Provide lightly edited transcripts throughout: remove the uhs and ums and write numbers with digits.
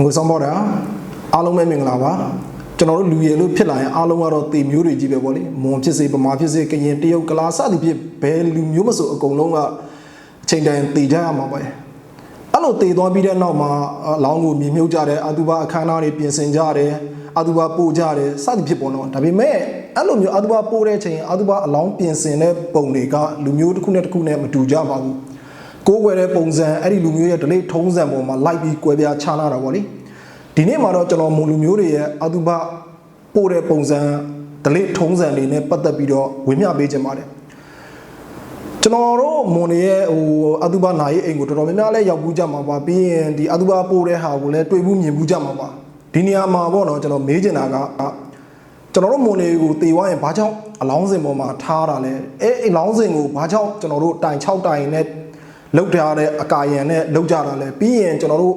ငွေဆောင်ပေါ်တာအားလုံးပဲမင်္ဂလာပါကျွန်တော်တို့လူရည်လို့ဖြစ်လာရင်အားလုံးကတော့တေမျိုးတွေကြီးပဲပေါ့လေမွန်ဖြစ်စေပမာဖြစ်စေကရင်တရုတ်ကလားစသည်ဖြင့်ဘယ်လူမျိုးမဆိုအကုန်လုံးကအချိန်တိုင်းတေကြရမှာပဲအဲ့လိုတေသွားပြီးတဲ့နောက်မှာလောင်းကိုမြေမြုပ်ကြတယ်အတူပါအခမ်းအနားတွေပြင်ဆင်ကြတယ်အတူပါပို့ကြတယ်စသည်ဖြစ်ပေါ့နော်ဒါပေမဲ့အဲ့လိုမျိုးအတူပါပို့တဲ့အချိန်အတူပါအလောင်းပြင်ဆင်တဲ့ပုံတွေကလူမျိုးတစ်ခုနဲ့တစ်ခုနဲ့မတူကြပါဘူးကိုယ်ွယ်တဲ့ပုံစံအဲ့ဒီလူမျိုးရဲ့ delay ထုံးစံပေါ်မှာလိုက်ပြီးကွဲပြားခြားလာတာပေါ့လေဒီနေ့မှာတော့ကျွန်တော်မွန်လူမျိုးတွေရဲ့အတူပါပို့တဲ့ပုံစံ delay ထုံးစံတွေနဲ့ပတ်သက်ပြီးတော့ဝေမျှပေးခြင်းပါတယ်ကျွန်တော်တို့မွန်ရဲ့အတူပါနိုင်အိမ်ကိုတော်တော်များများလဲရောက်ဘူးကြမှာပါပြီးရင်ဒီအတူပါပို့တဲ့ဟာကိုလည်းတွေ့ဘူးမြင်ဘူးကြမှာပါဒီနေရာမှာပေါ့နော်ကျွန်တော်မေးချင်တာကကျွန်တော်တို့မွန်တွေကိုတေသွားရင်ဘာကြောင့်အလောင်းစင်ပေါ်မှာထားတာလဲအလောင်းစင်ကိုဘာကြောင့်ကျွန်တော်တို့တိုင်6တိုင်နဲ့လောက်ထားတဲ့အကာရံနဲ့လောက်ကြတာလဲပြီးရင်ကျွန်တော်တို့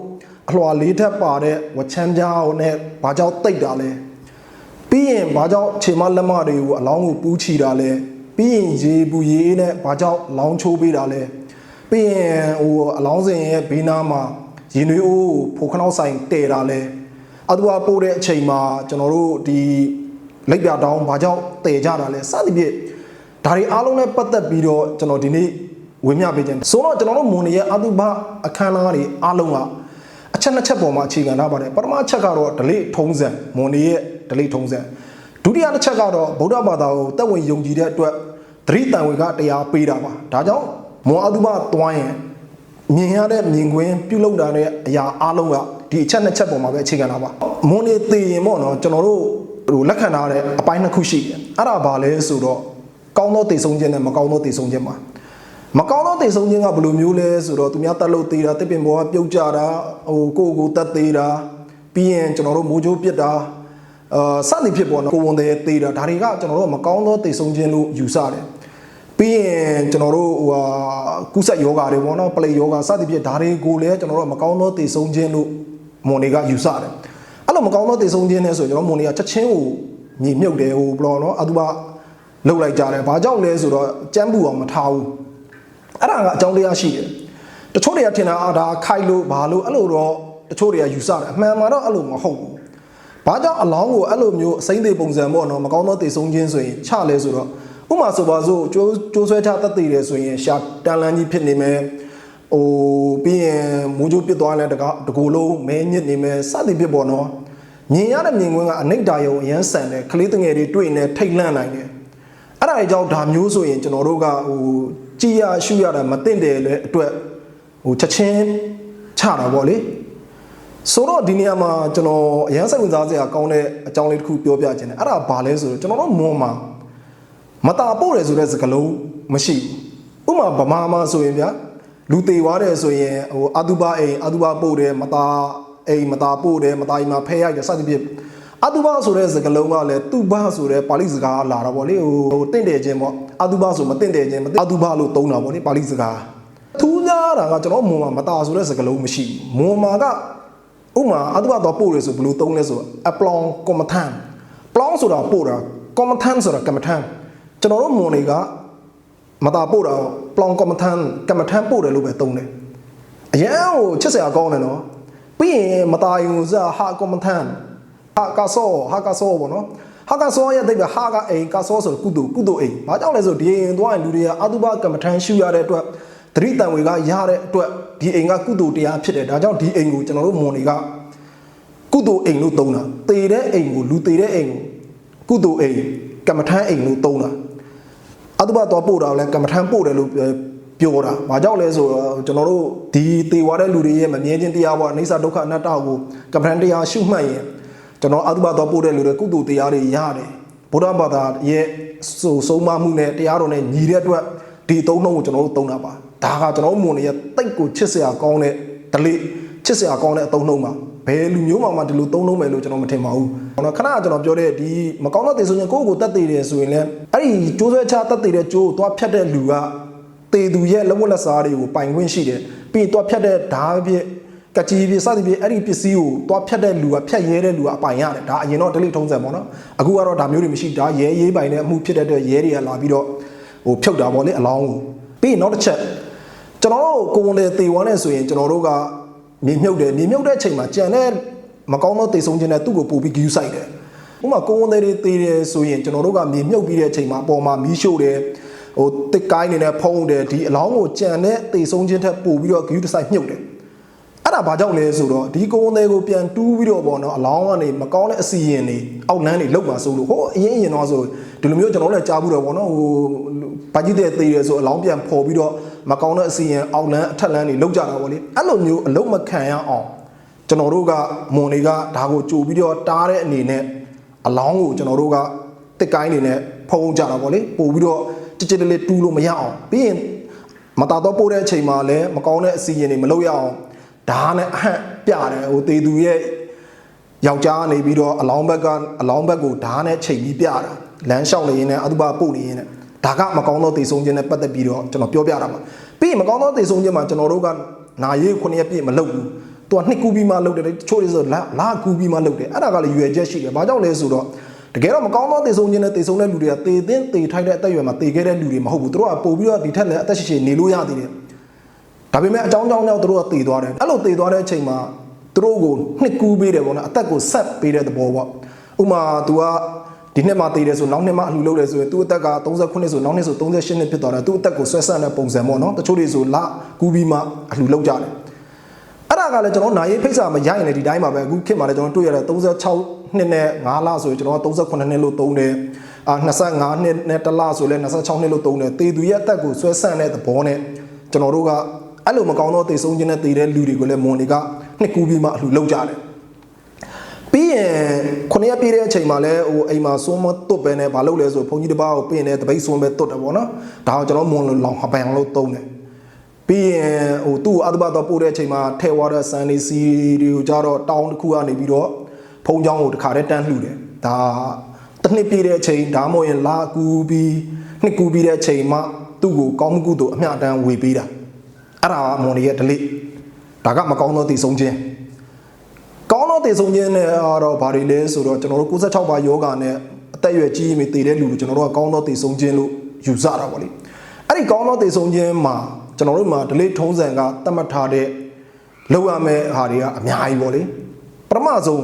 အလွှာလေးထပ်ပါတဲ့ဝချမ်းပြားနဲ့ဘာကြောင့်တိတ်တာလဲပြီးရင်ဘာကြောင့်ခြေမလက်မတွေကိုအလောင်းကိုပူးချီတာလဲပြီးရင်ရေပူရေနဲ့ဘာကြောင့်လောင်းချိုးပေးတာလဲပြီးရင်အလောင်းစင်ရဲ့ဘေးနားမှာရေနွေးအိုးဖိုခနောက်ဆိုင်တည်တာလဲအတူပို့တဲ့အချိန်မှာကျွန်တော်တို့ဒီလက်ပြတောင်းဘာကြောင့်တည်ကြတာလဲစသဖြင့်ဒါတွေအားလုံးနဲ့ပတ်သက်ပြီးတော့ကျွန်တော်ဒီနေ့ဝေမျှပေးခြင်းဆိုတော့ကျွန်တော်တို့မွန်ရဲ့အတူပါအခမ်းအနားတွေအားလုံးကအချက်နှစ်ချက်ပေါ်မှာအခြေခံထားပါတယ်ပထမချက်ကတော့ delay ထုံးစံမွန်ရဲ့ delay ထုံးစံဒုတိယတစ်ချက်ကတော့ဗုဒ္ဓဘာသာကိုတက်ဝင်ယုံကြည်တဲ့အတွက်သတိတန်ဝေကတရားပေးတာပါဒါကြောင့်မွန်အတူပါသွားရင်မြင်ရတဲ့မြင်ကွင်းပြုလုပ်တာတဲ့အရာအားလုံးကဒီအချက်နှစ်ချက်ပေါ်မှာပဲအခြေခံတာပါမွန်နေသိရင်ပေါ့နော်ကျွန်တော်တို့လက်ခံထားတဲ့အပိုင်းနှစ်ခုရှိတယ်အဲ့ဒါဘာလဲဆိုတော့ကောင်းသောတည်ဆုံးခြင်းနဲ့မကောင်းသောတည်ဆုံးခြင်းပါမကောင်းသောတည်ဆုံးခြင်းကဘယ်လိုမျိုးလဲဆိုတော့သူများတက်လို့သေးတာတစ်ပင်ပေါ်ကပြုတ်ကြတာကိုတက်သေးတာပြီးရင်ကျွန်တော်တို့မိုးချိုးပစ်တာစသည်ဖြစ်ပေါ့နော်ကိုဝန်တဲ့သေးတာဒါတွေကကျွန်တော်တို့မကောင်းသောတည်ဆုံးခြင်းလို့ယူဆတယ်ပြီးရင်ကျွန်တော်တို့ကုသယောဂါတွေပေါ့နော်ပလေယောဂါစသည်ဖြစ်ဒါတွေကိုလည်းကျွန်တော်တို့မကောင်းသောတည်ဆုံးခြင်းလို့မွန်တွေကယူဆတယ်အဲ့လိုမကောင်းသောတည်ဆုံးခြင်းနဲ့ဆိုကျွန်တော်မွန်တွေကချက်ချင်းကိုညီမြုပ်တယ်ဘလောနော်အတူပါလှုပ်လိုက်ကြတယ်ဘာကြောင့်လဲဆိုတော့ကြမ်းပူအောင်မထားဘူးအဲ့ဒါကအကြောင်းတရားရှိတယ်တချို့တွေကထင်တာဒါခိုက်လို့ဘာလို့အဲ့လိုတော့တချို့တွေကယူဆတယ်အမှန်မှာတော့အဲ့လိုမဟုတ်ဘူးဘာကြောင့်အလောင်းကိုအဲ့လိုမျိုးအစိမ့်သေးပုံစံပေါ့နော်မကောင်းသောတည်ဆုံးခြင်းဆိုရင်ချလဲဆိုတော့ဥမာဆိုပါစို့ကျိုးဆွဲချတတ်သေးတယ်ဆိုရင်ရှာတန်လန်းကြီးဖြစ်နေမယ်ပြီးရင်မိုးချိုးပစ်သွားလဲတကူလုံးမဲညစ်နေမယ်စသည်ဖြစ်ပေါ့နော်မြင်ရတဲ့မြင်ကွင်းကအနိဋ္ဌာယုံအရန်ဆန်တယ်ကလေးတငယ်တွေတွေ့နေထိတ်လန့်နိုင်တယ်အဲ့ဒါအကြောင်းဒါမျိုးဆိုရင်ကျွန်တော်တို့ကကြည်ရရှုရတာမသိတဲ့လေအတွက်ချက်ချင်းချတာပေါ့လေဆိုတော့ဒီနေရာမှာကျွန်တော်အရန်စိတ်ဝင်စားစရာကောင်းတဲ့အကြောင်းလေးတစ်ခုပြောပြခြင်းတယ်အဲ့ဒါဘာလဲဆိုတော့ကျွန်တော်တို့မွန်မှာမတာပို့တယ်ဆိုတဲ့စကားလုံးမရှိဘူးဥမာဗမာမှာဆိုရင်ဗျာလူသေးသွားတယ်ဆိုရင်အတူပါအိမ်အတူပါပို့တယ်မတာအိမ်မတာပို့တယ်မတာအိမ်မှာဖဲရိုက်တယ်စသဖြင့်အတူပါဆိုတဲ့စကားလုံးကလည်းသူဘာဆိုတဲ့ပါဠိစကားလာတာပေါ့လေတင့်တယ်ခြင်းပေါ့အတူပါဆိုမတင့်တယ်ခြင်းအတူပါလို့သုံးတာပေါ့လေပါဠိစကားထူးခြားတာကကျွန်တော်မွန်မှာမတာဆိုတဲ့စကားလုံးမရှိဘူးမွန်မှာကဥမာအတူပါတော့ပို့တယ်ဆိုဘယ်လိုသုံးလဲဆိုအပလောင်ကွန်မထန်ပလောင်ဆိုတာပို့တာကွန်မထန်ဆိုတာကမ္မထန်ကျွန်တော်တို့မွန်တွေကမတာပို့တာပလောင်ကွန်မထန်ကမ္မထန်ပို့တယ်လို့ပဲသုံးတယ်အရန်ကိုချစ်စရာကောင်းတယ်နော်ပြီးရင်မတာယုံစဟာကွန်မထန်ဟာကာဆောပေါ့နော်ဟာကာဆောရဲ့တိတ်ပဲဟာကအိမ်ကာဆောဆိုကုတုအိမ်ဘာကြောင့်လဲဆိုဒီအိမ်သွားရင်လူတွေကအတုပကမ္မထန်ရှုရတဲ့အတွက်သတိတန်ဝေကရတဲ့အတွက်ဒီအိမ်ကကုတုတရားဖြစ်တယ်ဒါကြောင့်ဒီအိမ်ကိုကျွန်တော်တို့မွန်တွေကကုတုအိမ်လို့သုံးတာတေတဲ့အိမ်ကိုလူတေတဲ့အိမ်ကိုကုတုအိမ်ကမ္မထန်အိမ်လို့သုံးတာအတုပတော့ပို့တာလဲကမ္မထန်ပို့တယ်လို့ပြောတာဘာကြောင့်လဲဆိုတော့ကျွန်တော်တို့ဒီတေဝါတဲ့လူတွေရဲ့မမြဲခြင်းတရားပေါ့အိဋ္ဌဒုက္ခအနတ္တကိုကမ္မထန်တရားရှုမှတ်ရင်ကျွန်တော်အတုပတော့ပို့တဲ့လူတွေကုသိုလ်တရားတွေရတယ်ဗုဒ္ဓဘာသာရဲ့ဆုံးမမှုနဲ့တရားတော်နဲ့ညီတဲ့အတွက်ဒီသုံးလုံးကိုကျွန်တော်တို့သုံးတာပါဒါကကျွန်တော်မွန်ရဲ့တိတ်ကိုချစ်စရာကောင်းတဲ့ delay ချစ်စရာကောင်းတဲ့အသုံးလုံးပါဘယ်လူမျိုးမှဒီလိုသုံးလုံးမယ်လို့ကျွန်တော်မထင်ပါဘူးခဏကျွန်တော်ပြောတဲ့ဒီမကောင်းတဲ့သေဆုံးခြင်းကိုယ့်ကိုတတ်သေးတယ်ဆိုရင်လည်းအဲ့ဒီကျိုးဆွဲချတတ်သေးတဲ့ကျိုးကိုသွားဖြတ်တဲ့လူကတေသူရဲ့လက်ဝတ်လက်စားတွေကိုပိုင်ခွင့်ရှိတယ်ပြီးရင်သွားဖြတ်တဲ့ဓာတ်ပြကကြီးပြစသည်ပြအဲ့ဒီပစ္စည်းကိုသွားဖြတ်တဲ့လူကဖြတ်ရဲတဲ့လူကအပိုင်ရတယ်ဒါအရင်တော့ဒလိထုံးစံပေါ့နော်အခုကတော့ဒါမျိုးတွေမရှိဒါရဲရေးပိုင်တဲ့အမှုဖြစ်တဲ့အတွက်ရဲတွေကလာပြီးတော့ဖြုတ်တာပေါ့လေအလောင်းကိုပြီးနောက်တစ်ချက်ကျွန်တော်တို့ကိုဝန်လေတေဝါနဲ့ဆိုရင်ကျွန်တော်တို့ကမြေမြုပ်တယ်မြေမြုပ်တဲ့အချိန်မှာကြံတဲ့ မကောင်းသောတည်ဆုံးခြင်းနဲ့သူ့ကိုပို့ပြီးဂယူးဆိုင်တယ်ဥပမာကိုယ်ဝန်တွေတည်တယ်ဆိုရင်ကျွန်တော်တို့ကမြေမြုပ်ပြီးတဲ့အချိန်မှာအပေါ်မှာမီးရှို့တယ်ဟိုတစ်ကိုင်းနေနဲ့ဖုံးတယ်ဒီအလောင်းကိုကြံတဲ့တည်ဆုံးခြင်းထက်ပို့ပြီးတော့ဂယူးတဆိုင်မြုပ်တယ်အဲ့ဒါဘာကြောင့်လဲဆိုတော့ဒီကိုယ်ဝန်တွေကိုပြန်တူးပြီးတော့ပေါ့နော်အလောင်းကနေမကောင်းတဲ့အစီရင်တွေအောက်လန်းတွေလောက်ပါဆိုလို့ဟိုအရင်တော့ဆိုဒီလိုမျိုးကျွန်တော်လည်းကြားဘူးတော့ပေါ့နော်ဟိုဘာကြီးတဲ့တည်တယ်ဆိုအလောင်းပြန်ဖော်ပြီးတော့မကောင်းတဲ့အစီရင်အောက်လန်းအထက်လန်းတွေလောက်ကြတာပေါ့လေအဲ့လိုမျိုးအလုံးမခံရအောင်ကျွန်တော်တို့ကမွန်တွေကဒါကိုကြိုပြီးတော့တားတဲ့အနေနဲ့အလောင်းကိုကျွန်တော်တို့ကတစ်ကိုင်းနေနဲ့ဖုံးကြတာပေါ့လေပို့ပြီးတော့ကြစ်လေးတူးလို့မရအောင်ပြီးရင်မတာတော့ပို့တဲ့အချိန်မှာလည်းမကောင်းတဲ့အစီရင်တွေမလုပ်ရအောင်ဓာတ်နဲ့အဟန့်ပြတယ်ဟိုတေသူရဲ့ယောက်ျားနေပြီးတော့အလောင်းဘက်ကိုဓာတ်နဲ့ချိန်ပြီးပြတာလမ်းလျှောက်နေရင်လည်းအတူပါပို့နေရင်လည်းဒါကမကောင်းသောတည်ဆုံးခြင်းနဲ့ပတ်သက်ပြီးတော့ကျွန်တော်ပြောပြတာပါပြီးရင်မကောင်းသောတည်ဆုံးခြင်းမှာကျွန်တော်တို့ကနာရေး9ရက်ပြည့်မလုပ်ဘူးသူကနှစ်ကူပြီးမှလုပ်တယ်တချို့တွေဆိုလာကူပြီးမှလုပ်တယ်အဲ့ဒါကလည်းရွယ်ချက်ရှိတယ်ဘာကြောင့်လဲဆိုတော့တကယ်တော့မကောင်းသောတည်ဆုံးခြင်းနဲ့တည်ဆုံးတဲ့လူတွေကတည်သင်းတည်ထိုက်တဲ့အသက်အရွယ်မှာတည်ခဲ့တဲ့လူတွေမဟုတ်ဘူးသူတို့ကပို့ပြီးတော့ဒီထက်လည်းအသက်ရှည်နေလို့ရသေးတယ်ဒါပေမဲ့အကြောင်းကြောင့်သူတို့ကတည်သွားတယ်အဲ့လိုတည်သွားတဲ့အချိန်မှာသူတို့ကိုနှစ်ကူပေးတယ်ပေါ့နော်အသက်ကိုဆက်ပေးတဲ့သဘောပေါ့ဥမာ तू ကဒီနှစ်မှတည်တယ်ဆိုနောက်နှစ်မှအလှူလုပ်တယ်ဆိုရင်သူ့အသက်က39ဆိုနောက်နှစ်ဆို38နှစ်ဖြစ်သွားတယ်သူ့အသက်ကိုဆွဲဆန့်တဲ့ပုံစံပေါ့နော်တချို့တွေဆိုလကူပြီးမှအလှူလုပ်ကြတယ်အဲ့ဒါကလည်းကျွန်တော်နာရေးဖိတ်စာမရရင်လည်းဒီတိုင်းပါပဲအခုခေတ်မှာလည်းကျွန်တော်တွေ့ရတယ်36နှစ်နဲ့5လဆိုရင်ကျွန်တော်38နှစ်လို့သုံးတယ်25နှစ်နဲ့1လဆိုလဲ26နှစ်လို့သုံးတယ်တေသူရဲ့အသက်ကိုဆွဲဆန့်တဲ့သဘောနဲ့ကျွန်တော်တို့ကအဲ့လိုမကောင်းသောတည်ဆုံးခြင်းနဲ့တည်တဲ့လူတွေကိုလည်းမွန်တွေကနှစ်ကူပြီးမှအလှူလုပ်ကြတယ်ပြီးရင်9ရက်ပြည့်တဲ့အချိန်မှာလဲဟိုအိမ်မှာစွန်းမတွတ်ပဲနဲ့မလုပ်လဲဆိုဘုန်းကြီးတစ်ပါးကိုပြင်နေတပိတ်စွန်းပဲတွတ်တယ်ပေါ့နော်ဒါကိုကျွန်တော်မွန်လောင်ဟပန်လို့သုံးတယ်ပြီးရင်ဟိုသူ့ကိုအတုပတော့ပို့တဲ့အချိန်မှာထဲဝါတဲ့ဆန်နေစီတွေကိုကြတော့တောင်းတစ်ခုကနေပြီးတော့ဖုံးချောင်းကိုတခါတည်းတန်းလှူတယ်ဒါတစ်နှစ်ပြည့်တဲ့အချိန်ဒါမှမဟုတ်ရင်လာကူပြီးနှစ်ကူပြီးတဲ့အချိန်မှာသူ့ကိုကောင်းမှုကုသိုလ်အမျှတမ်းဝေပေးတာအဲ့ဒါကမွန်ရဲ့ဓလေ့ဒါကမကောင်းသောတည်ဆုံးခြင်းကောင်းသောတည်ဆုံးခြင်းနဲ့တော့ဘာတွေလဲဆိုတော့ကျွန်တော်တို့96ပါယောဂနဲ့အသက်အရွယ်ကြီးမိတည်တဲ့လူကိုကျွန်တော်တို့ကကောင်းသောတည်ဆုံးခြင်းလို့ယူဆတာပေါ့လေအဲ့ဒီကောင်းသောတည်ဆုံးခြင်းမှာကျွန်တော်တို့မှာဓလေ့ထုံးစံကသတ်မှတ်ထားတဲ့လောက်ရမယ့်ဟာတွေကအများကြီးပေါ့လေပထမဆုံး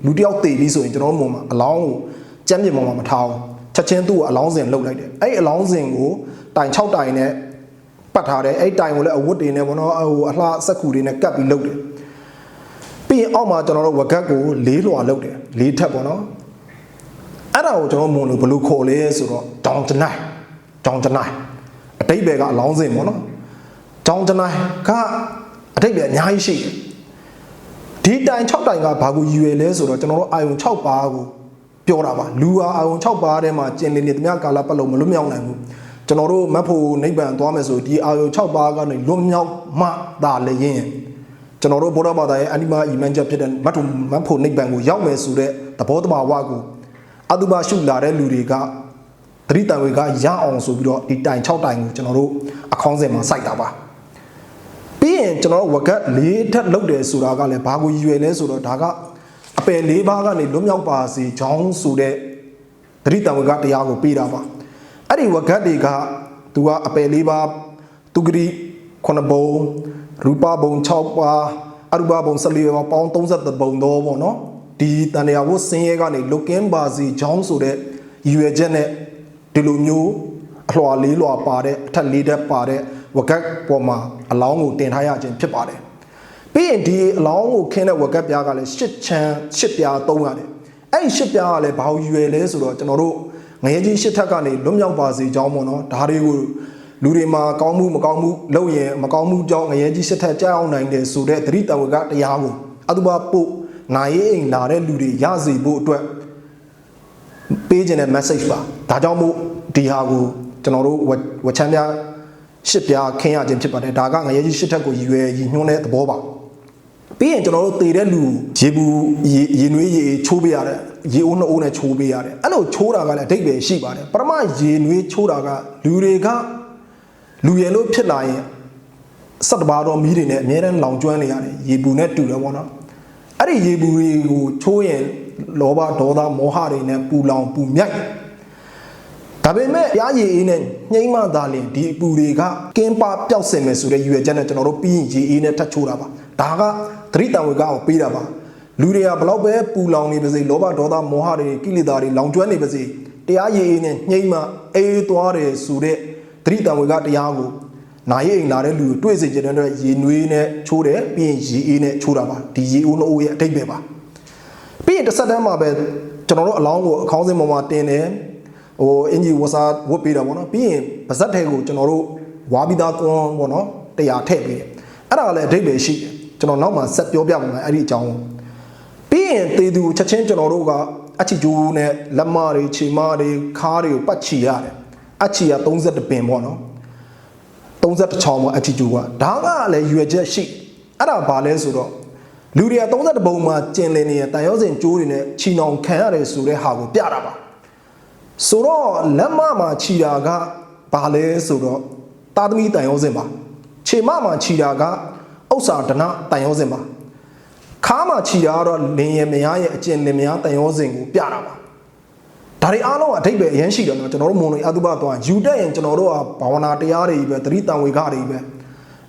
လူတစ်ယောက်တည်ပြီးဆိုရင်ကျွန်တော်တို့မှာအလောင်းကိုကြမ်းပြင်ပေါ်မှာမထားအောင်ချက်ချင်းသူ့ကိုအလောင်းစင်လှုပ်လိုက်တယ်အဲ့ဒီအလောင်းစင်ကိုတိုင်6တိုင်နဲ့ပတ်ထားတယ်အဲ့တိုင်ကိုလည်းအဝတ်တွေနဲ့ဘောနော်ဟိုအလှစက်ကူတွေနဲ့ကပ်ပြီးလှုပ်တယ်ပြီးရင်အောက်မှာကျွန်တော်တို့ဝကတ်ကို၄လွှာလှုပ်တယ်၄ထပ်ပေါ့နော်အဲ့ဒါကိုကျွန်တော်မွန်လို့ဘယ်လိုခေါ်လဲဆိုတော့တောင်တနိုင်အတိတ်ဘယ်ကအလောင်းစင်ပေါ့နော်တောင်တနိုင်ကအတိတ်ဘယ်အများကြီးရှိတယ်ဒီတိုင်6တိုင်ကဘာကိုရည်ရွယ်လဲဆိုတော့ကျွန်တော်တို့အာယုံ6ပါးကိုပြောတာပါလူဟာအာယုံ6ပါးထဲမှာကျင်နေတမျှကာလပတ်လုံးမလွတ်မြောက်နိုင်ဘူးကျွန်တော်တို့မတ်ဖို့နိဗ္ဗာန်သွားမယ်ဆိုဒီအာယုံ6ပါးကနေလွတ်မြောက်မှသာလျင်ကျွန်တော်တို့ဘုရားဘာသာရဲ့အနိမအီမန်ချက်ဖြစ်တဲ့မတ်ဖို့နိဗ္ဗာန်ကိုရောက်မယ်ဆိုတဲ့သဘောတဘာဝကိုအတုပရှုလာတဲ့လူတွေကသတိတံဝေကရအောင်ဆိုပြီးတော့ဒီတိုင်6တိုင်ကိုကျွန်တော်တို့အခေါင်းစဉ်မှာစိုက်တာပါပြီးရင်ကျွန်တော်တို့ဝကတ်၄ထပ်လုပ်တယ်ဆိုတာကလည်းဘာကိုရည်ရွယ်လဲဆိုတော့ဒါကအပယ်၄ပါးကနေလွတ်မြောက်ပါစေချောင်းဆိုတဲ့သတိတံဝေကတရားကိုပေးတာပါအဲ့ဒီဝကတ်တွေကသူကအပယ်၄ပါးသူဂရိ9ဘုံရူပဘုံ6ပါးအရူပဘုံ14ပါးပေါင်း33ဘုံတော့ပေါ့နော်ဒီတန်တရားကိုဆင်းရဲကနေလွတ်ကင်းပါစေချောင်းဆိုတဲ့ရည်ရွယ်ချက်နဲ့ဒီလိုမျိုးအလွှာ၄လွှာပါတဲ့အထက်၄ဓာတ်ပါတဲ့ဝကတ်ပေါ်မှာအလောင်းကိုတင်ထားရခြင်းဖြစ်ပါတယ်ပြီးရင်ဒီအလောင်းကိုခင်းတဲ့ဝကတ်ပြားကလည်း8ချမ်း8ပြား3ရတယ်အဲ့ဒီ8ပြားကလည်းဘာကိုရွယ်လဲဆိုတော့ကျွန်တော်တို့ငရဲကြီး8ထက်ကနေလွတ်မြောက်ပါစေကြောင်းပေါ့နော်ဒါတွေကိုလူတွေမှာကောင်းမှုမကောင်းမှုလုပ်ရင်မကောင်းမှုကြောင့်ငရဲကြီး8ထက်ကြောက်အောင်နိုင်တယ်ဆိုတဲ့သတိတဝကတရားကိုအတုပပို့နိုင်အိမ်လာတဲ့လူတွေရစေဖို့အတွက်ပေးခြင်းတဲ့ message ပါဒါကြောင့်မို့ဒီဟာကိုကျွန်တော်တို့ဝချမ်းပြ8ပြားခင်းရခြင်းဖြစ်ပါတယ်ဒါကငရဲကြီး8ထက်ကိုရည်ရွယ်ရည်ညွှန်းတဲ့သဘောပါပြီးရင်ကျွန်တော်တို့တည်တဲ့လူရေဘူးရေနွေးရေချိုးပေးရတယ်ရေအိုးနှအိုးနဲ့ချိုးပေးရတယ်အဲ့လိုချိုးတာကလည်းအဓိပ္ပာယ်ရှိပါတယ်ပထမရေနွေးချိုးတာကလူတွေကလူရယ်လို့ဖြစ်လာရင်7ပါးတော်မီးတွေနဲ့အများနဲ့လောင်ကျွမ်းနေရတယ်ရေဘူးနဲ့တူတယ်ပေါ့နော်အဲ့ဒီရေဘူးတွေကိုချိုးရင်လောဘဒေါသမောဟတွေနဲ့ပူလောင်ပူမြိုက်ဒါပေမဲ့ရားရည်အေးနဲ့နှိမ့်မသာလင်ဒီအပူတွေကကင်းပပျောက်စင်မယ်ဆိုတဲ့ရည်ရွယ်ချက်နဲ့ကျွန်တော်တို့ပြီးရင်ရည်အေးနဲ့ထပ်ချိုးတာပါဒါကသတိတံဝေကကိုပေးတာပါ လူတွေကဘလောက်ပဲပူလောင်နေပါစေလောဘဒေါသမောဟတွေကိလေသာတွေလောင်ကျွမ်းနေပါစေတရားရည်အေးနဲ့ညှိမှအေးသွားတယ်ဆိုတဲ့သတိတံဝေကတရားကိုနာရီအိမ်လာတဲ့လူကိုတွေ့စေချင်တဲ့အတွက်ရေနွေးနဲ့ချိုးတယ်ပြီးရင်ရေအေးနဲ့ချိုးတာပါဒီရေအိုးနှိုးရဲ့အတိတ်ပဲပါပြီးရင်တစ်ဆက်တည်းမှာပဲကျွန်တော်တို့အလောင်းကိုအခေါင်းစဉ်ပေါ်မှာတင်တယ်ဟိုအင်ဂျီဝဆာဝတ်ပေးတာပေါ့နော်ပြီးရင်ပါဇက်ထဲကိုကျွန်တော်တို့ဝါပြီးသားကွန်းပေါ့နော်တရားထည့်ပေးတယ်အဲ့ဒါကလည်းအတိတ်ပဲရှိတယ်ကျွန်တော်နောက်မှဆက်ပြောပြပါမယ်အဲ့ဒီအကြောင်းပြီးရင်တေသူချက်ချင်းကျွန်တော်တို့ကအချီကျိုးနဲ့လက်မတွေခြေမတွေခါးတွေကိုပတ်ချီရတယ်အချီက32ပင်ပေါ့နော်32ချောင်းပေါ့အချီကျိုးကဒါကလည်းရွယ်ချက်ရှိအဲ့ဒါဘာလဲဆိုတော့လူတွေက32ပုံမှာကျင်လည်နေတဲ့တန်ရုံးစင်ကျိုးတွေနဲ့ချီနှောင်ခံရတယ်ဆိုတဲ့ဟာကိုပြတာပါဆိုတော့လက်မမှာခြီတာကဘာလဲဆိုတော့သားသမီးတန်ရုံးစင်ပါခြေမမှာခြီတာကဥစ္စာဒနာတန်ရုံးစင်ပါခါမှာခြီတာကတော့လင်ရမယားရဲ့အကျင့်လင်မယားတန်ရုံးစင်ကိုပြတာပါဒါတွေအားလုံးကအထိပ္ပယ်အရင်ရှိတယ်နော်ကျွန်တော်တို့မွန်တွေအတုပသွားယူတက်ရင်ကျွန်တော်တို့ကဘာဝနာတရားတွေပဲသတိတံဝေခတွေပဲ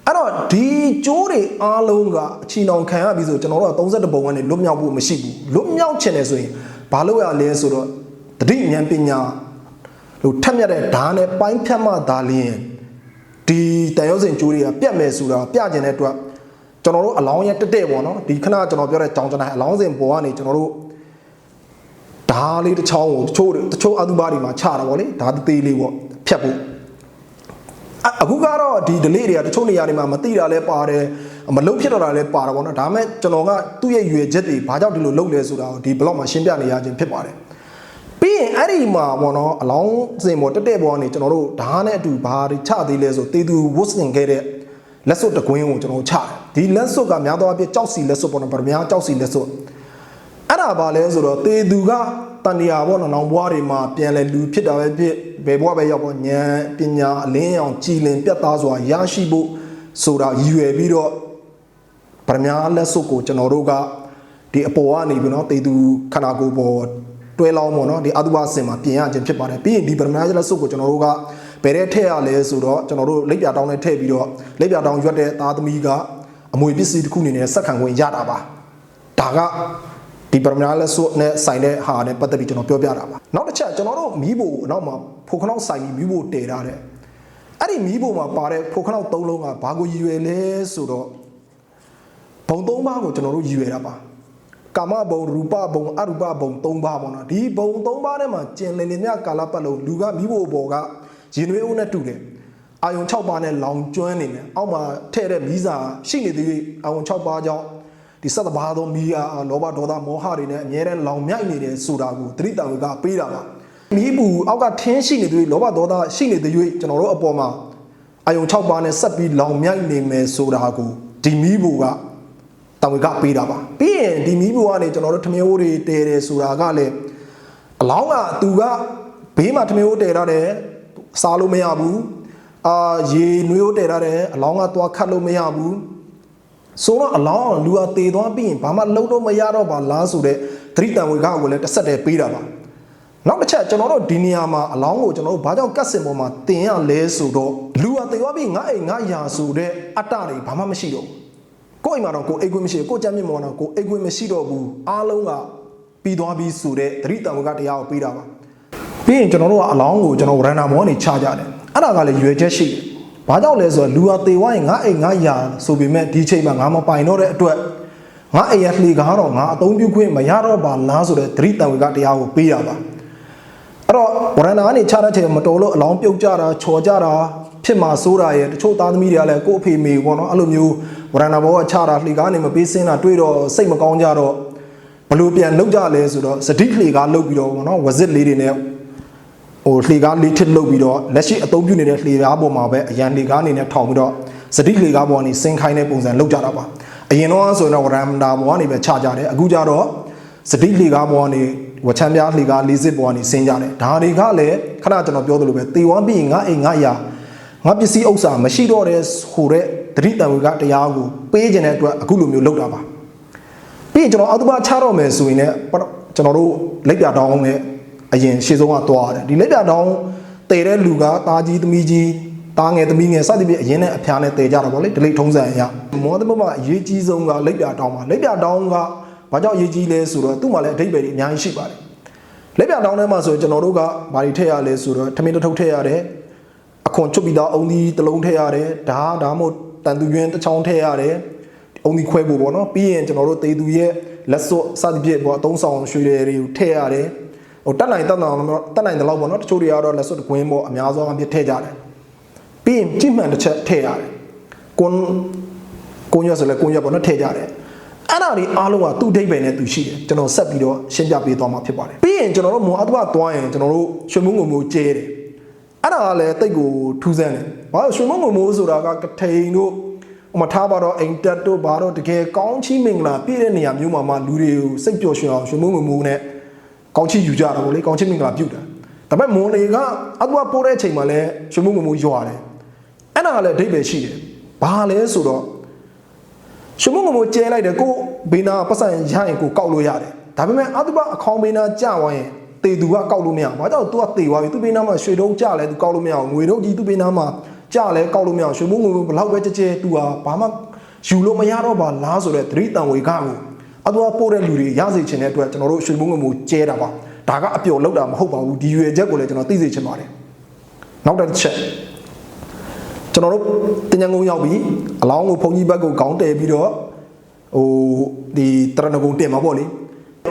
အဲ့တော့ဒီကျိုးတွေအားလုံးကအချီနှောင်ခံရပြီဆိုကျွန်တော်တို့က32ပုံကနေလွတ်မြောက်ဖို့မရှိဘူးလွတ်မြောက်ချင်တယ်ဆိုရင်ဘာလို့ရလဲဆိုတော့တတိဉာဏ်ပညာလို့ထက်မြက်တဲ့ဓာတ်နဲ့ပိုင်းဖြတ်မှသာလျင်ဒီတန်ရုံးစင်ကျိုးတွေကပြတ်မယ်ဆိုတာပြကျင်တဲ့အတွက်ကျွန်တော်တို့အလောင်းရဲ့တက်တဲ့ပေါ့နော်ဒီခဏကျွန်တော်ပြောတဲ့ကြောင်ကျန်တဲ့အလောင်းစင်ပေါ်ကနေကျွန်တော်တို့ဓာလေးတစ်ချောင်းကိုတချို့အတုပါတွေမှာချတာပေါ့လေဓာသေးလေးပေါ့ဖြတ်ဖို့အခုကတော့ဒီ delay တွေကတချို့နေရာတွေမှာမသိတာလဲပါတယ်မလုံးဖြစ်တော့တာလဲပါတာပေါ့နော်ဒါပေမဲ့ကျွန်တော်ကသူ့ရဲ့ရွယ်ချက်တွေဘာကြောင့်ဒီလိုလုပ်လဲဆိုတာကိုဒီ blog မှာရှင်းပြနေရခြင်းဖြစ်ပါတယ်ပြီးရင်အဲ့ဒီမှာပေါ့နော်အလောင်းစင်ပေါ်တက်တဲ့ပေါ်ကနေကျွန်တော်တို့ဓာနဲ့အတူဘာတွေချသေးလဲဆိုတေသူဝတ်စင်ခဲ့တဲ့လက်စွပ်တကွင်းကိုကျွန်တော်ချတယ်ဒီလက်စွပ်ကများသောအားဖြင့်ကြောက်စီလက်စွပ်ပေါ့နော်ဗမာကြောက်စီလက်စွပ်အဲ့ဒါဘာလဲဆိုတော့တေသူကတန်တရားပေါ့နော်နောင်ဘွားတွေမှာပြန်လဲလူဖြစ်တာပဲဖြစ်ဘယ်ဘွားပဲရောက်ပေါ့ဉာဏ်ပညာအလင်းအောင်ကြည်လင်ပြတ်သားစွာရရှိဖို့ဆိုတာရည်ရွယ်ပြီးတော့ဗမာလက်စွပ်ကိုကျွန်တော်တို့ကဒီအပေါ်ကနေပြီးနော်တေသူခန္ဓာကိုယ်ပေါ်တွဲလောင်းပေါ့နော်ဒီအတုပစင်မှာပြင်ရခြင်းဖြစ်ပါတယ်ပြီးရင်ဒီဗမာလက်စွပ်ကိုကျွန်တော်တို့ကဘယ်တဲ့ထည့်ရလဲဆိုတော့ကျွန်တော်တို့လက်ပြတောင်းနဲ့ထည့်ပြီးတော့လက်ပြတောင်းရွက်တဲ့သားသမီးကအမွေပစ္စည်းတစ်ခုအနေနဲ့စက္ကန့်ဝင်ရတာပါဒါကဒီပရမနာလက်စွပ်နဲ့ဆိုင်တဲ့ဟာနဲ့ပတ်သက်ပြီးကျွန်တော်ပြောပြတာပါနောက်တစ်ချက်ကျွန်တော်တို့မီးဖို့နောက်မှာဖိုခနောက်ဆိုင်ပြီးမီးဖို့တည်ထားတဲ့အဲ့ဒီမီးဖို့မှာပါတဲ့ဖိုခနောက်၃လုံးကဘာကိုရည်ရွယ်လဲဆိုတော့ဘုံ၃ပါးကိုကျွန်တော်တို့ရည်ရွယ်တာပါကာမဘုံရူပဘုံအရူပဘုံ၃ပါးပေါ့နော်ဒီဘုံ၃ပါးထဲမှာကျင်လည်နေမြကာလပတ်လုံးလူကမီးဖို့ဘောကရင်နွေးဦးနဲ့တူတယ်အာယုံ6ပါးနဲ့လောင်ကျွမ်းနေတယ်အောက်မှာထဲ့တဲ့မီးစာရှိနေသေးအာယုံ6ပါးကြောင့်ဒီစသဘာသောမီးအားလောဘဒေါသမောဟတွေနဲ့အမြဲတမ်းလောင်မြိုက်နေတယ်ဆိုတာကိုသတိတံဝေကပေးတာပါမီးပူအောက်ကထင်းရှိနေသေးလောဘဒေါသရှိနေသေးကျွန်တော်တို့အပေါ်မှာအာယုံ6ပါးနဲ့ဆက်ပြီးလောင်မြိုက်နေမယ်ဆိုတာကိုဒီမီးပူကတံဝေကပေးတာပါပြီးရင်ဒီမီးပူကနေကျွန်တော်တို့ထမင်းဟိုးတွေတည်တယ်ဆိုတာကလည်းအလောင်းကသူကဘေးမှာထမင်းဟိုးတည်ရတယ်စားလို့မရဘူးရေနွေးဟိုးတည်ရတယ်အလောင်းကသွားခတ်လို့မရဘူးဆိုတော့အလောင်းလူအသေးသွားပြီးရင်ဘာမှလုံးလို့မရတော့ပါလားဆိုတဲ့သတိတံဝေခကိုလည်းတစ်ဆက်တည်းပေးတာပါနောက်တစ်ချက်ကျွန်တော်တို့ဒီနေရာမှာအလောင်းကိုကျွန်တော်တို့ဘာကြောင့်ကတ်စင်ပေါ်မှာတင်ရလဲဆိုတော့လူအသေးသွားပြီးငါအိမ်ငါရာဆိုတဲ့အတ္တတွေဘာမှမရှိတော့ကိုယ်အိမ်မှာတော့ကိုယ်အိတ်ခွင့်မရှိကိုယ်ကြမ်းမြင့်မော်တော့ကိုယ်အိတ်ခွင့်မရှိတော့ဘူးအားလုံးကပြီးသွားပြီးဆိုတဲ့သတိတံဝေခတရားကိုပေးတာပါပြီးရင်ကျွန်တော်တို့ကအလောင်းကိုကျွန်တော်ရန်နာမောနေချကြတယ်အဲ့ဒါကလည်းရွယ်ချက်ရှိတယ်ဘာကြောင့်လဲဆိုတော့လူအသေးဝိုင်းငါအိမ်ငါရာဆိုပေမဲ့ဒီချိန်မှာငါမပိုင်တော့တဲ့အတွက်ငါအိမ်ရလှေကားတော့ငါအသုံးပြုခွင့်မရတော့ပါလားဆိုတဲ့သတိတံဝေကတရားကိုပေးရပါအဲ့တော့ဝရဏာကနေခြားတဲ့ချိန်မတော်လို့အလောင်းပြုတ်ကြတာချော်ကြတာဖြစ်မှာစိုးတာရဲ့တချို့သားသမီးတွေကလည်းကို့အဖေမေပေါ့နော်အဲ့လိုမျိုးဝရဏာဘောကခြားတာလှေကားနေမပေးစင်းတာတွေ့တော့စိတ်မကောင်းကြတော့ဘလို့ပြန်လောက်ကြလဲဆိုတော့စတိလှေကားလုတ်ပြီးတော့ပေါ့နော်ဝဇစ်လေးတွေနဲ့ဟိုလှေကားလေးထစ်လုတ်ပြီးတော့လက်ရှိအသုံးပြုနေတဲ့လှေကားပေါ်မှာပဲအရန်လှေကားအနေနဲ့ထောင်ပြီးတော့စတိလှေကားပေါ်ကနေဆင်းခိုင်းတဲ့ပုံစံလောက်ကြတာပါအရင်တော့ဆိုရင်တော့ရမ်ဒါပေါ်ကနေပဲချကြတယ်အခုကျတော့စတိလှေကားပေါ်ကနေဝချမ်းပြားလှေကားလေးစစ်ပေါ်ကနေဆင်းကြတယ်ဒါတွေကလည်းခဏကျွန်တော်ပြောသလိုပဲတေဝမ်းပြီးရင်ငါအိမ်ငါရာငါပစ္စည်းဥစ္စာမရှိတော့တဲ့ဟိုတဲ့သတိတံဝေကတရားကိုပေးခြင်းတဲ့အတွက်အခုလိုမျိုးလုပ်တာပါပြီးရင်ကျွန်တော်အောက်တပါချတော့မယ်ဆိုရင်လည်းကျွန်တော်တို့လက်ပြတောင်းနဲ့အရင်ရှေ့ဆုံးကသွားတယ်ဒီလက်ပြတောင်းတည်တဲ့လူကတာကြီးသမီးကြီးတာငယ်သမီးငယ်စသဖြင့်အရင်နဲ့အဖျားနဲ့တည်ကြတာပေါ့လေဒလိထုံးစံအရမောသမမအရေးကြီးဆုံးကလက်ပြတောင်းပါလက်ပြတောင်းက ဘာကြောင့်ရေးကြီးလဲဆိုတော့သူ့မှာလည်းအဓိပ္ပာယ်တွေအများကြီးရှိပါတယ်လက်ပြတောင်းထဲမှာဆိုကျွန်တော်တို့ကဘာတွေထည့်ရလဲဆိုတော့ထမင်းတစ်ထုပ်ထည့်ရတယ်အခွန်ချုပ်ပြီးသားအုံသီးတစ်လုံးထည့်ရတယ်ဒါမှမဟုတ်တန်သူရင်းတစ်ချောင်းထည့်ရတယ်အုံသီးခွဲဖို့ပေါ့နော်ပြီးရင်ကျွန်တော်တို့တေသူရဲ့လက်စွပ်စသဖြင့်ပေါ့အသုံးဆောင်ရွှေတွေကိုထည့်ရတယ်ဟိုတက်နိုင်တဲ့လောက်ပေါ့နော်တချို့တွေကတော့လက်စွပ်ကွင်းပေါ့အများဆုံးအပြည့်ထည့်ကြတယ်ပြီးရင်ကြိမှန်တစ်ချက်ထည့်ရတယ်ကွန်ရွက်ဆိုလဲကွန်ရွက်ပေါ့နော်ထည့်ကြတယ်အဲ့ဒါတွေအားလုံးကသူ့အဓိပ္ပာယ်နဲ့သူရှိတယ်ကျွန်တော်ဆက်ပြီးတော့ရှင်းပြပေးသွားမှာဖြစ်ပါတယ်ပြီးရင်ကျွန်တော်တို့မွန်အတုပသွားရင်ကျွန်တော်တို့ရွှေမုံငုံမျိုးကျဲတယ်အဲ့ဒါကလည်းတိတ်ကိုထူးဆန်းတယ်ဘာလို့ရွှေမုံငုံမျိုးဆိုတာကကထိန်တို့ဟိုမှာထားပါတော့အိမ်တက်တို့ဘာတော့တကယ်ကောင်းချီးမင်္ဂလာပြည့်တဲ့နေရာမျိုးမှာလူတွေကိုစိတ်ပျော်ရွှင်အောင်ရွှေမုံငုံမျိုးနဲ့ကောင်းချီးယူကြတာပေါ့လေကောင်းချီးမင်္ဂလာပြုတာဒါပေမဲ့မွန်တွေကအတုပပို့တဲ့အချိန်မှာလည်းရွှေမုံငုံမျိုးရွာတယ်အဲ့ဒါကလည်းအဓိပ္ပာယ်ရှိတယ်ဘာလဲဆိုတော့ရွှေမုံငုံမျိုးကျဲလိုက်တယ်ကိုဘေးနာပတ်စံရရင်ကိုကောက်လို့ရတယ်ဒါပေမဲ့အတုပအခေါင်းဘေးနာကျသွားရင်တေသူကကောက်လို့မရဘူးဘာကြောင့် तू ကတေသွားပြီသူ့ဘေးနာမှာရွှေတုံးကျလဲ तू ကောက်လို့မရဘူးငွေတုံးကြီးသူ့ဘေးနာမှာကျလဲကောက်လို့မရဘူးရွှေမုံငုံမျိုးဘလောက်ပဲကျဲ तू ဟာဘာမှယူလို့မရတော့ပါလားဆိုတဲ့သတိတန်ဝေကကိုအတူပို့တဲ့လူတွေရစေချင်တဲ့အတွက်ကျွန်တော်တို့ရွှေမုံငုံမျိုးကျဲတာပါဒါကအပျော်လောက်တာမဟုတ်ပါဘူးဒီရွယ်ချက်ကိုလည်းကျွန်တော်သိစေချင်ပါတယ်နောက်တစ်ချက်ကျွန်တော်တို့တင်ညာငုံရောက်ပြီးအလောင်းကိုဘုံကြီးဘက်ကိုခေါင်းတည်ပြီးတော့ဟိုဒီတရဏဂုံတင်မှာပေါ့လေ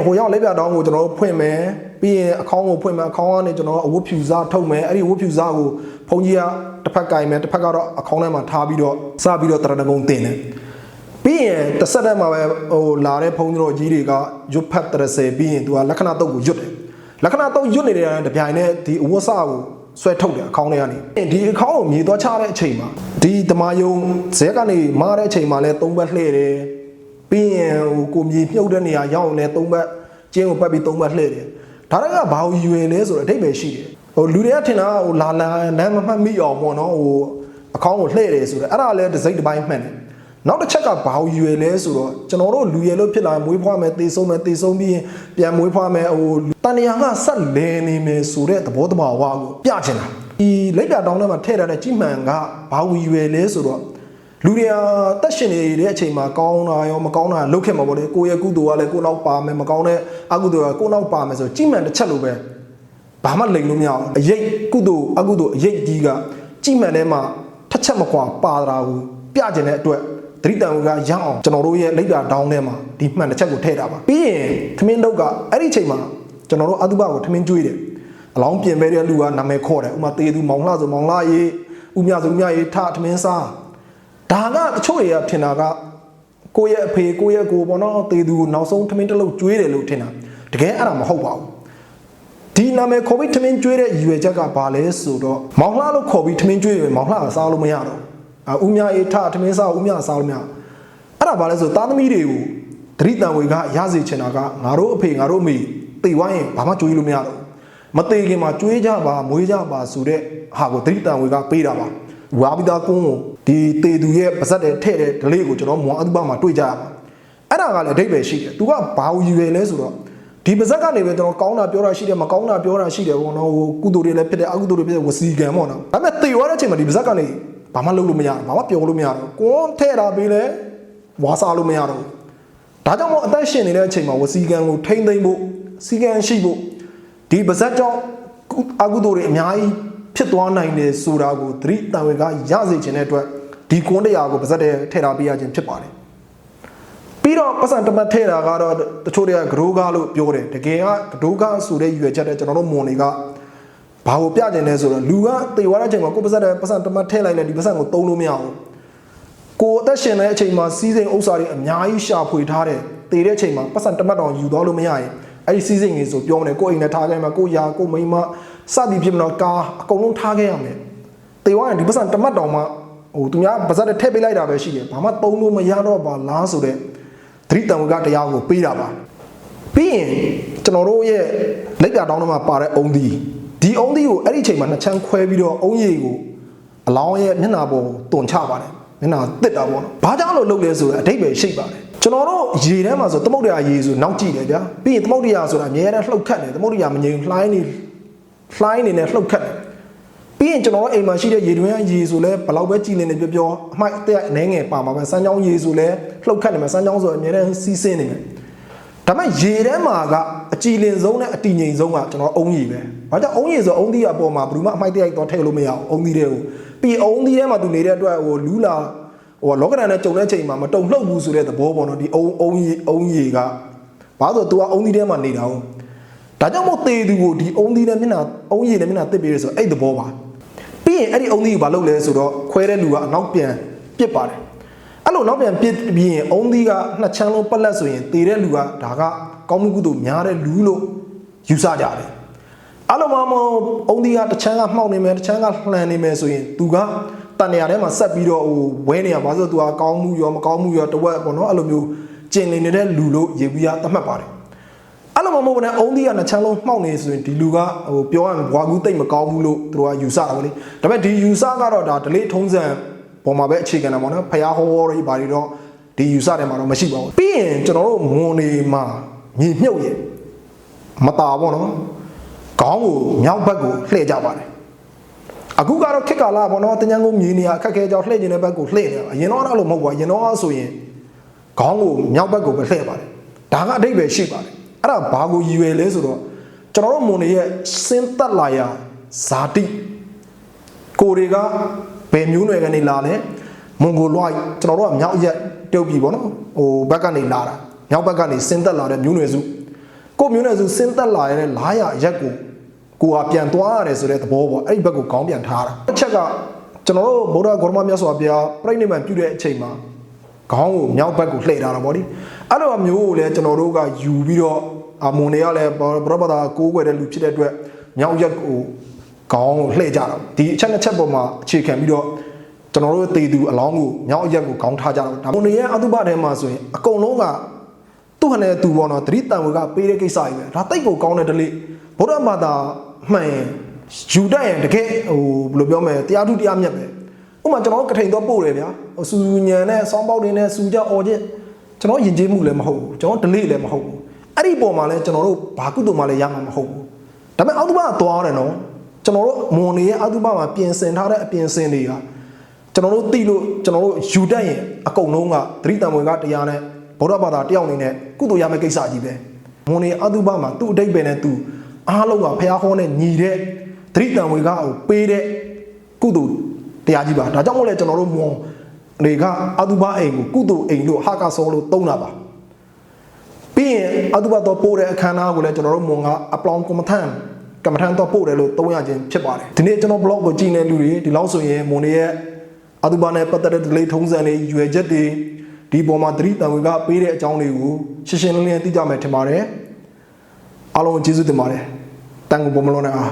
ဟိုရောက်လက်ပြတောင်းကိုကျွန်တော်တို့ဖွင့်မယ်ပြီးရင်အခေါင်းကိုဖွင့်မယ်အခေါင်းကနေကျွန်တော်တို့အဝတ်ဖြူစားထုတ်မယ်အဲ့ဒီအဝတ်ဖြူစားကိုဘုံကြီးကတစ်ဖက်ကင်မယ်တစ်ဖက်ကတော့အခေါင်းထဲမှာထားပြီးတော့စပြီးတော့တရဏဂုံတင်တယ်ပြီးရင်တစ်ဆက်တည်းမှာပဲဟိုလာတဲ့ဘုံကြီးတော်ကြီးတွေကရွတ်ဖတ်30ပြီးရင်သူကလက္ခဏာတုတ်ကိုရွတ်တယ်လက္ခဏာတုတ်ရွတ်နေတဲ့တပြိုင်နဲ့ဒီအဝတ်စကိုဆွဲထုတ်တယ်အခေါင်းထဲကနေဒီအခေါင်းကိုမြေသွားချတဲ့အချိန်မှာဒီဓမာယုံဇဲကနေမားတဲ့အချိန်မှာလဲ3ဘက်လှည့်တယ်ပြီးရင်ဟိုကိုမြေမြုပ်တဲ့နေရာရောက်ရင်လဲ3ဘက်ကျင်းကိုပတ်ပြီး3ဘက်လှည့်တယ်ဒါတွေကဘာကိုရွယ်လဲဆိုတော့အဓိပ္ပာယ်ရှိတယ်ဟိုလူတွေကထင်တာဟိုလာလမ်းမမှတ်မိအောင်ပေါ့နော်ဟိုအခေါင်းကိုလှည့်တယ်ဆိုတော့အဲ့ဒါလဲတစ်စိတ်တစ်ပိုင်းမှန်တယ်နောက်တစ်ချက်ကဘာကိုရွယ်လဲဆိုတော့ကျွန်တော်တို့လူရည်လို့ဖြစ်လာမွေးဖွားမယ်တေဆုံးမယ်တေဆုံးပြီးရင်ပြန်မွေးဖွားမယ်ဟိုတန်ရာကဆက်လဲနေမယ်ဆိုတဲ့သဘောတဘာဝကိုပြချင်တာဒီလက်ပြတောင်းထဲမှာထည့်ထားတဲ့ကြီးမှန်ကဘာကိုရွယ်လဲဆိုတော့လူတွေကတက်ရှင်နေတဲ့အချိန်မှာကောင်းတာရောမကောင်းတာလုတ်ခဲ့မှာပေါ့လေကိုယ့်ရဲ့ကုသိုလ်ကလည်းကိုယ်နောက်ပါမယ်မကောင်းတဲ့အကုသိုလ်ကကိုယ်နောက်ပါမယ်ဆိုကြီးမှန်တစ်ချက်လိုပဲဘာမှလိမ်လို့မရအောင်အရေးကုသိုလ်အကုသိုလ်အရေးကြီးကကြီးမှန်ထဲမှာတစ်ချက်မကွာပါတာကိုပြချင်တဲ့အတွက်သတိတန်ကရအောင်ကျွန်တော်တို့ရဲ့လက်ပြတောင်းထဲမှာဒီမှန်တစ်ချက်ကိုထည့်တာပါပြီးရင်ထမင်းတုပ်ကအဲ့ဒီအချိန်မှာကျွန်တော်တို့အတုပကိုထမင်းကျွေးတယ်အလောင်းပြင်ပေးတဲ့လူကနာမည်ခေါ်တယ်ဥမာတေးသူမောင်လှဆိုမောင်လှရေးဥမြဆိုဥမြရေးထထမင်းစားဒါကတချို့တွေကထင်တာကကိုယ့်ရဲ့အဖေကိုယ့်ရဲ့ကိုပေါ့နော်တေးသူနောက်ဆုံးထမင်းတစ်လုံးကျွေးတယ်လို့ထင်တာတကယ်အဲ့ဒါမဟုတ်ပါဘူးဒီနာမည်ခေါ်ပြီးထမင်းကျွေးတဲ့ရည်ရွယ်ချက်ကဘာလဲဆိုတော့မောင်လှလို့ခေါ်ပြီးထမင်းကျွေးရင်မောင်လှကစားလို့မရတော့ဦးမြအေးထထမင်းစားဦးမြစားလို့မရအဲ့ဒါဘာလဲဆိုသားသမီးတွေကိုသတိတန်ဝေကရစေချင်တာကငါတို့အဖေငါတို့အမေတေဝိုင်းရင်ဘာမှကျွေးလို့မရတော့မသေးခင်မှာကျွေးကြပါမွေးကြပါဆိုတဲ့ဟာကိုသတိတန်ဝေကပေးတာပါဝါပိသားကုန်းကိုဒီတေသူရဲ့ပါဇက်တဲ့ထဲ့တဲ့ဒလေးကိုကျွန်တော်မွန်အတုပမှာတွေ့ကြရမှာအဲ့ဒါကလည်းအဓိပ္ပာယ်ရှိတယ်သူကဘာကိုယူရလဲဆိုတော့ဒီပါဇက်ကနေပဲကျွန်တော်ကောင်းတာပြောတာရှိတယ်မကောင်းတာပြောတာရှိတယ်ပေါ့နော်ဟိုကုသိုလ်တွေလည်းဖြစ်တယ်အကုသိုလ်တွေဖြစ်တယ်ဝစီကံပေါ့နော်ဒါပေမဲ့တေသွားတဲ့အချိန်မှာဒီပါဇက်ကနေဘာမှလုပ်လို့မရဘူးဘာမှပြောလို့မရတော့ကွန်းထဲ့တာပေးလဲဝါစားလို့မရတော့ဒါကြောင့်မို့အသက်ရှင်နေတဲ့အချိန်မှာဝစီကံကိုထိမ့်သိမ့်ဖို့စီကံရှိဖို့ဒီပါဇက်ကြောင့်အကုသိုလ်တွေအများကြီးဖြစ်သွားနိုင်တယ်ဆိုတာကိုသတိတန်ဝေကရစေခြင်းတဲ့အတွက်ဒီကွန်းတရားကိုပါဇက်တဲ့ထဲ့တာပေးရခြင်းဖြစ်ပါတယ်ပြီးတော့ပတ်စံတမတ်ထဲ့တာကတော့တချို့တွေကဂရိုးကားလို့ပြောတယ်တကယ်ကဂရိုးကားဆိုတဲ့ရွယ်ချက်တဲ့ကျွန်တော်တို့မွန်တွေကဘာကိုပြကျင်လဲဆိုတော့လူကတေသွားတဲ့အချိန်မှာကိုပတ်စံတမတ်ထဲ့လိုက်လဲဒီပတ်စံကိုသုံးလို့မရဘူးကိုအသက်ရှင်တဲ့အချိန်မှာစီးစိမ်ဥစ္စာတွေအများကြီးရှာဖွေထားတယ်တေတဲ့အချိန်မှာပတ်စံတမတ်တော်ယူသွားလို့မရရင်အဲ့ဒီစီးစိမ်ကြီးဆိုပြောမလဲကိုအိမ်နဲ့ထားခဲ့မှာကိုယာကိုမိမစသည်ဖြစ်မလို့ကားအကုန်လုံးထားခဲ့ရမယ်တေသွားရင်ဒီပတ်စံတမတ်တော်မှာဟိုသူများပါဇက်ထည့်ပေးလိုက်တာပဲရှိတယ်ဘာမှသုံးလို့မရတော့ပါလားဆိုတဲ့သတိတံဝေကတရားကိုပေးတာပါပြီးရင်ကျွန်တော်တို့ရဲ့လက်ပြတောင်းထဲမှာပါတဲ့အုံသီးဒီအုံသီးကိုအဲ့ဒီအချိန်မှာနှစ်ချမ်းခွဲပြီးတော့အုံရည်ကိုအလောင်းရဲ့မျက်နှာပေါ်တွန်ချပါတယ်မျက်နှာတစ်တာပေါ့နော်ဘာကြောင့်လို့လုပ်လဲဆိုတော့အဓိပ္ပာယ်ရှိပါတယ်ကျွန်တော်တို့ရေထဲမှာဆိုသမုဒ္ဒရာရေဆိုနောက်ကြည့်တယ်ဗျာပြီးရင်သမုဒ္ဒရာဆိုတာအများနဲ့လှုပ်ခတ်တယ်သမုဒ္ဒရာမငြိမ်လှိုင်းနေနဲ့လှုပ်ခတ်တယ်ပြီးရင်ကျွန်တော်တို့အိမ်မှာရှိတဲ့ရေတွင်းရေဆိုလဲဘလောက်ပဲကြည်လင်နေပြောအမိုက်အသက်အနေငယ်ပါမှာပဲစမ်းချောင်းရေဆိုလဲလှုပ်ခတ်နေမှာစမ်းချောင်းဆိုအများနဲ့စီးဆင်းနေတယ် ဒါပေမဲ့ရေထဲမှာကအကြည်လင်ဆုံးနဲ့အတည်ငြိမ်ဆုံးကကျွန်တော်အုံးရည်ပဲ။ဘာကြောင့်အုံးရည်ဆိုအုံးသီးအပေါ်မှာဘယ်သူမှအမိုက်တရိုက်တော့ထည့်လို့မရအောင်အုံးသီးတွေကိုပြီးအုံးသီးထဲမှာသူနေတဲ့အတွက်လူးလာလောကဓာတ်နဲ့ကြုံတဲ့ချိန်မှာမတုံလှုပ်ဘူးဆိုတဲ့သဘောပေါ့နော်ဒီအုံးရည်ကဘာလို့ဆိုသူကအုံးသီးထဲမှာနေတာဟုတ်ဒါကြောင့်မို့သေသူကိုဒီအုံးသီးနဲ့မျက်နှာအုံးရည်နဲ့မျက်နှာတစ်ပေးရဆိုအဲ့သဘောပါပြီးရင်အဲ့ဒီအုံးသီးကိုဘာလုပ်လဲဆိုတော့ခွဲတဲ့လူကအနောက်ပြန်ပစ်ပါတယ်အဲ့လိုနောက်ပြန်ပစ်ပြီးရင်အုံးသီးကနှစ်ချမ်းလုံးပက်လက်ဆိုရင်သေတဲ့လူကဒါကကောင်းမှုကုသိုလ်များတဲ့လူလို့ယူဆကြတယ်အဲ့လိုမှမဟုတ်အုံးသီးကတစ်ချမ်းကမှောက်နေမယ်တစ်ချမ်းကလှန်နေမယ်ဆိုရင်သူကတန်နေရာထဲမှာဆက်ပြီးတော့ဝဲနေရပါဆိုသူကကောင်းမှုရောမကောင်းမှုရောတဝက်ပေါ့နော်အဲ့လိုမျိုးကျင်နေနေတဲ့လူလို့ရေပြီးသတ်မှတ်ပါတယ်အဲ့လိုမှမဟုတ်ဘဲအုံးသီးကနှစ်ချမ်းလုံးမှောက်နေဆိုရင်ဒီလူကပြောရရင်ဘွားကူးတိတ်မကောင်းဘူးလို့သူတို့ကယူဆတာပေါ့လေဒါပေမဲ့ဒီယူဆကတော့ဒါဒလေးထုံးစံပေါ်မှာပဲအခြေခံတာပေါ့နော်ဖျားဟောတွေဘာတွေတော့ဒီယူဆတယ်မှာတော့မရှိပါဘူးပြီးရင်ကျွန်တော်တို့မွန်နေမှာမြေမြုပ်ရဲ့မတာပေါ့နော်ခေါင်းကိုမြောက်ဘက်ကိုလှည့်ကြပါတယ်အခုကတော့ခက်ကာလာပေါ့နော်တញ្ញံကိုမြေနေရအခက်ခဲကြောင့်လှည့်နေတဲ့ဘက်ကိုလှည့်နေအရင်တော့အဲ့လိုမဟုတ်ပါဘူးအရင်တော့ဆိုရင်ခေါင်းကိုမြောက်ဘက်ကိုပဲလှည့်ပါတယ်ဒါကအဓိပ္ပာယ်ရှိပါတယ်အဲ့ဒါဘာကိုရည်ရွယ်လဲဆိုတော့ကျွန်တော်တို့မွန်နေရဲ့စင်းသက်လာရာဇာတိကိုတွေကဘယ်မျိုးနွယ်ကနေလာလဲမွန်ဂိုလွိုက်ကျွန်တော်တို့ကမြောက်ရက်တုတ်ပြီပေါ့နော်ဘက်ကနေလာတာမြောက်ဘက်ကနေစင်းသက်လာတဲ့မျိုးနွယ်စုကိုမျိုးနွယ်စုစင်းသက်လာရတဲ့လားရရက်ကိုဟာပြန်သွားရတယ်ဆိုတဲ့သဘောပေါ့အဲ့ဒီဘက်ကိုခေါင်းပြန်ထားတာတစ်ချက်ကကျွန်တော်တို့ဗုဒ္ဓဂေါရမမြတ်စွာဘုရားပြိဋိနိဗ္ဗာန်ပြုတဲ့အချိန်မှာခေါင်းကိုမြောက်ဘက်ကိုလှည့်ထားတာပေါ့ဒီအဲ့လိုမျိုးကိုလည်းကျွန်တော်တို့ကယူပြီးတော့မွန်တွေကလည်းဘရပဒါကိုးကွယ်တဲ့လူဖြစ်တဲ့အတွက်မြောက်ရက်ကိုခေါင်းကိုလှည့်ကြတာဒီအချက်နှစ်ချက်ပေါ်မှာအခြေခံပြီးတော့ကျွန်တော်တို့တေသူအလောင်းကိုမြောက်ရက်ကိုခေါင်းထားကြတာဒါမွန်တွေရဲ့အတုပထဲမှာဆိုရင်အကုန်လုံးကသူ့ဟနဲ့သူပေါ့နော်တတိတန်ဝေကပေးတဲ့ကိစ္စကြီးပဲဒါတိတ်ကိုကောင်းတဲ့ဒလိဗုဒ္ဓဘာသာမှန်ရင်ယူတတ်ရင်တကယ်ဘယ်လိုပြောမလဲတရားထုတရားမြတ်ပဲဥပမာကျွန်တော်ကထိန်တော့ပို့တယ်ဗျာစူညံနဲ့စောင်းပေါက်တွေနဲ့စူကြအော်ချင်းကျွန်တော်ယဉ်ကျေးမှုလည်းမဟုတ်ဘူးကျွန်တော်ဒလိလည်းမဟုတ်ဘူးအဲ့ဒီပုံမှာလည်းကျွန်တော်တို့ဘာကုသိုလ်မှလည်းရမှာမဟုတ်ဘူးဒါပေမဲ့အောက်တုပကသွားတယ်နော်ကျွန်တော်တို့မွန်နေရဲ့အောက်တုပမှာပြင်ဆင်ထားတဲ့အပြင်ဆင်တွေကကျွန်တော်တို့သိလို့ကျွန်တော်တို့ယူတတ်ရင်အကုန်လုံးကသတိတံဝင်ကတရားနဲ့ဗုဒ္ဓဘာသာတယောက်အနေနဲ့ကုသိုလ်ရမယ့်ကိစ္စကြီးပဲမွန်နေအောက်တုပမှာသူ့အတိတ်ပဲနဲ့သူအားလုံးကဖျားဟောနဲ့ညီတဲ့သတိတံဝင်ကပေးတဲ့ကုသိုလ်တရားကြီးပါဒါကြောင့်မို့လဲကျွန်တော်တို့မွန်တွေကအတုပအိမ်ကိုကုသိုလ်အိမ်လို့ဟာကဆောလို့သုံးတာပါပြီးရင်အတုပတော့ပို့တဲ့အခမ်းအနားကိုလည်းကျွန်တော်တို့မွန်ကအပလောင်ကမ္မထန်တော့ပို့တယ်လို့သုံးရခြင်းဖြစ်ပါတယ်ဒီနေ့ကျွန်တော် blog ကိုကြည့်နေလူတွေဒီလောက်ဆိုရင်မွန်တွေရဲ့အတုပနဲ့ပတ်သက်တဲ့ delay ထုံးစံတွေရွယ်ချက်တွေဒီပေါ်မှာသတိတံဝင်ကပေးတဲ့အကြောင်းတွေကိုရှင်းရှင်းလင်းလင်းသိကြမယ်ထင်ပါတယ်အားလုံးကျေးဇူးတင်ပါတယ်တန်ကိုပုံမလုံးနဲ့အား